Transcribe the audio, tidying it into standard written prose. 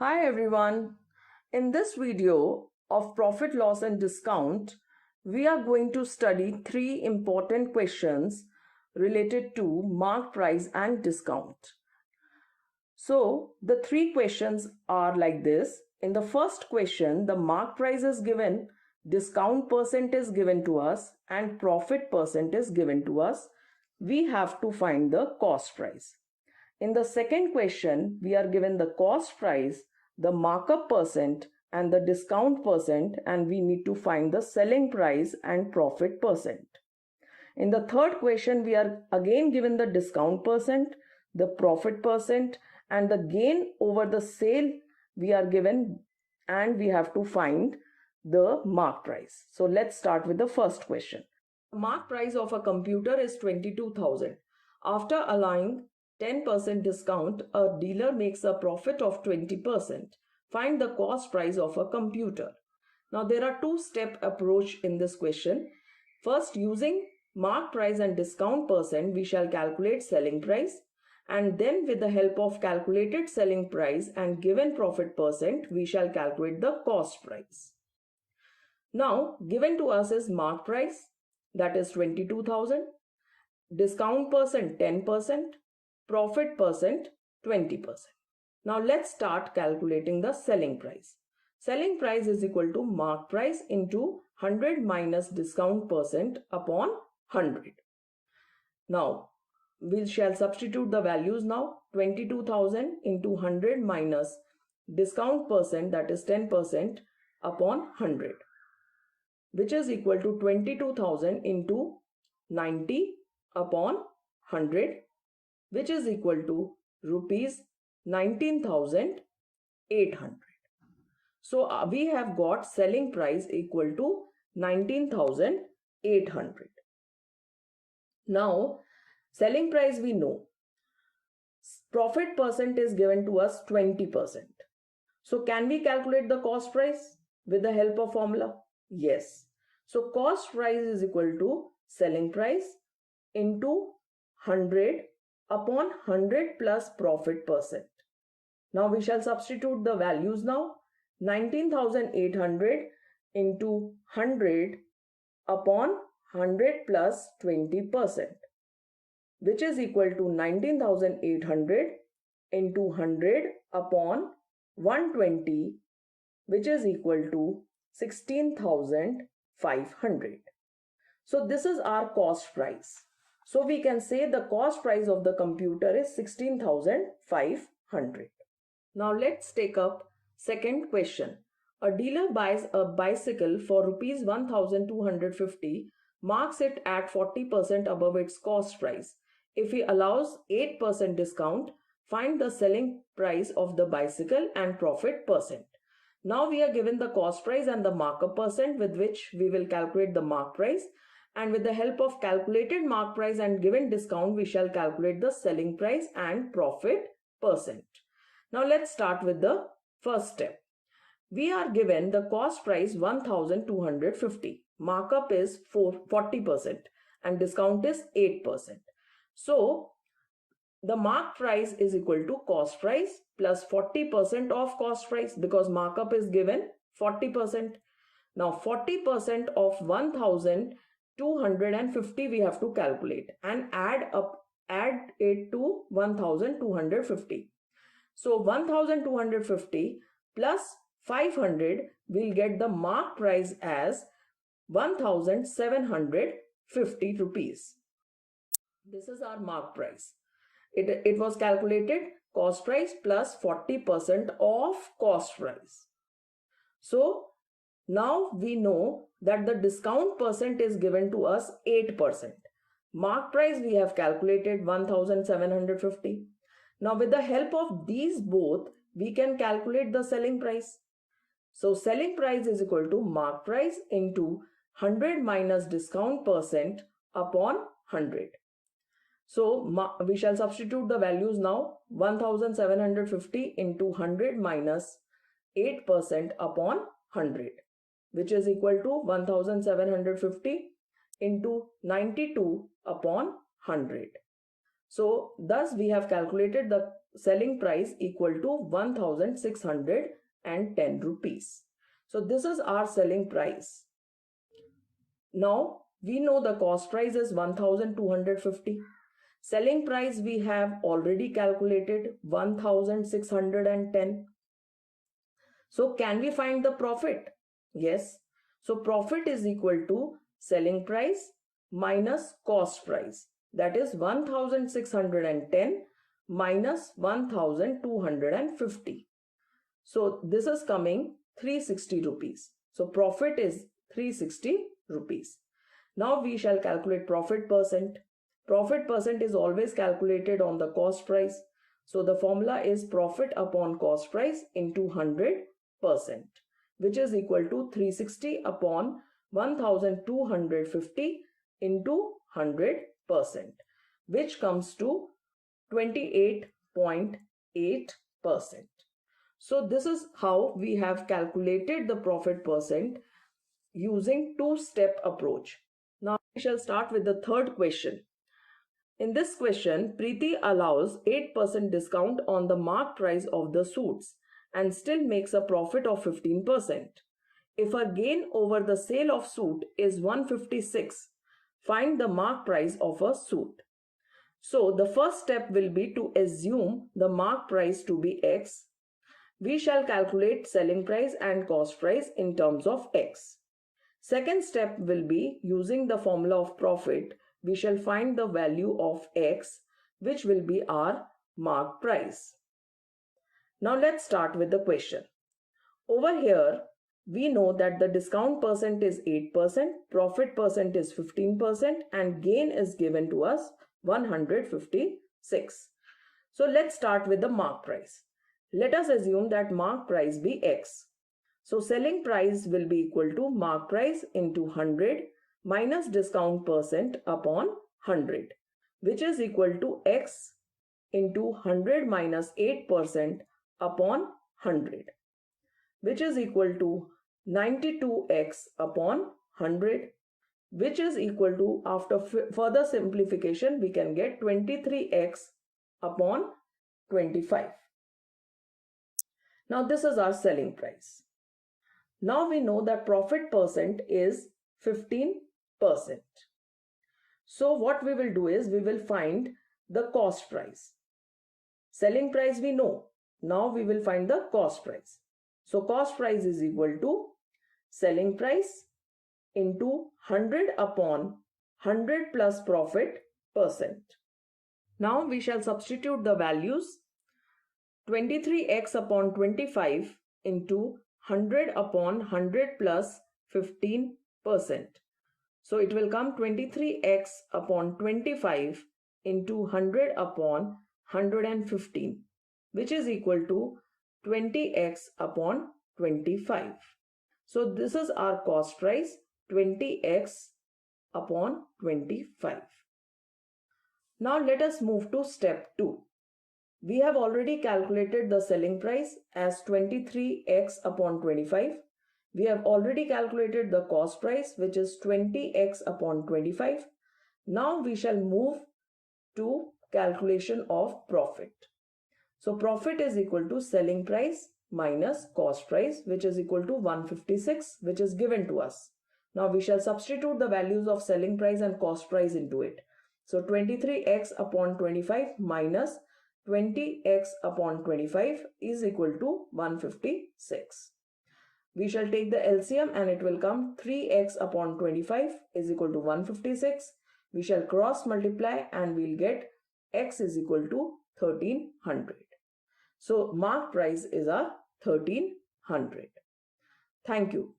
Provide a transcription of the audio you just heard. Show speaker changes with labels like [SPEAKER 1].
[SPEAKER 1] Hi everyone. In this video of profit, loss and discount, we are going to study three important questions related to mark price and discount. So the three questions are like this. In the first question, the mark price is given, discount percent is given to us and profit percent is given to us. We have to find the cost price. In the second question, we are given the cost price, the markup percent and the discount percent, and we need to find the selling price and profit percent. In the third question, we are again given the discount percent, the profit percent, and the gain over the sale we are given, and we have to find the mark price. So let's start with the first question. The mark price of a computer is 22,000. After allowing 10% discount, a dealer makes a profit of 20%. Find the cost price of a computer. Now there are two-step approach in this question. First, using mark price and discount percent, we shall calculate selling price, and then with the help of calculated selling price and given profit percent, we shall calculate the cost price. Now given to us is mark price, that is 22,000, discount percent 10%, profit percent 20%. Now let's start calculating the selling price. Selling price is equal to mark price into 100 minus discount percent upon 100. Now we shall substitute the values now. 22,000 into 100 minus discount percent, that is 10% upon 100, which is equal to 22,000 into 90 upon 100, which is equal to rupees 19,800. So we have got selling price equal to 19,800. Now selling price we know. Profit percent is given to us 20%. So can we calculate the cost price with the help of formula? Yes. So cost price is equal to selling price into 100 upon 100 plus profit percent. Now we shall substitute the values now. 19,800 into 100 upon 100 plus 20%, which is equal to 19,800 into 100 upon 120, which is equal to 16,500. So this is our cost price. So we can say the cost price of the computer is 16,500. Now let's take up second question. A dealer buys a bicycle for rupees 1,250, marks it at 40% above its cost price. If he allows 8% discount, find the selling price of the bicycle and profit percent. Now we are given the cost price and the markup percent with which we will calculate the mark price, and with the help of calculated mark price and given discount we shall calculate the selling price and profit percent. Now let's start with the first step. We are given the cost price 1,250, markup is 40% and discount is 8%. So the mark price is equal to cost price plus 40% of cost price, because markup is given 40%. Now 40% of 1,250 we have to calculate and add it to 1,250. So 1,250 plus 500 will get the mark price as 1,750 rupees. This is our mark price. It was calculated cost price plus 40% of cost price. So now we know that the discount percent is given to us 8%. Mark price we have calculated 1,750. Now with the help of these both, we can calculate the selling price. So selling price is equal to mark price into 100 minus discount percent upon 100. So we shall substitute the values now. 1,750 into 100 minus 8% upon 100, which is equal to 1,750 into 92 upon 100. So thus we have calculated the selling price equal to 1610 rupees. So this is our selling price. Now we know the cost price is 1250. Selling price we have already calculated 1610. So can we find the profit? Yes. So profit is equal to selling price minus cost price. That is 1610 minus 1250. So this is coming 360 rupees. So profit is 360 rupees. Now we shall calculate profit percent. Profit percent is always calculated on the cost price. So the formula is profit upon cost price into 100%, which is equal to 360 upon 1250 into 100%, which comes to 28.8%. So this is how we have calculated the profit percent using two-step approach. Now we shall start with the third question. In this question, Preeti allows 8% discount on the marked price of the suits and still makes a profit of 15%. If her gain over the sale of suit is 156, find the marked price of a suit. So the first step will be to assume the marked price to be X. We shall calculate selling price and cost price in terms of X. Second step will be using the formula of profit. We shall find the value of X, which will be our marked price. Now let's start with the question. Over here, we know that the discount percent is 8%, profit percent is 15%, and gain is given to us 156. So let's start with the marked price. Let us assume that marked price be X. So selling price will be equal to marked price into 100 minus discount percent upon 100, which is equal to X into 100 minus 8% upon 100, which is equal to 92x upon 100, which is equal to, after further simplification, we can get 23x upon 25. Now this is our selling price. Now we know that profit percent is 15%. So what we will do is we will find the cost price. Selling price we know. Now we will find the cost price. So cost price is equal to selling price into 100 upon 100 plus profit percent. Now we shall substitute the values. 23x upon 25 into 100 upon 100 plus 15%. So it will come 23x upon 25 into 100 upon 115, which is equal to 20x upon 25. So this is our cost price, 20x upon 25. Now let us move to step 2. We have already calculated the selling price as 23x upon 25. We have already calculated the cost price, which is 20x upon 25. Now we shall move to calculation of profit. So profit is equal to selling price minus cost price, which is equal to 156, which is given to us. Now we shall substitute the values of selling price and cost price into it. So 23x upon 25 minus 20x upon 25 is equal to 156. We shall take the LCM and it will come 3x upon 25 is equal to 156. We shall cross multiply and we'll get x is equal to 1300. So marked price is our 1300. Thank you.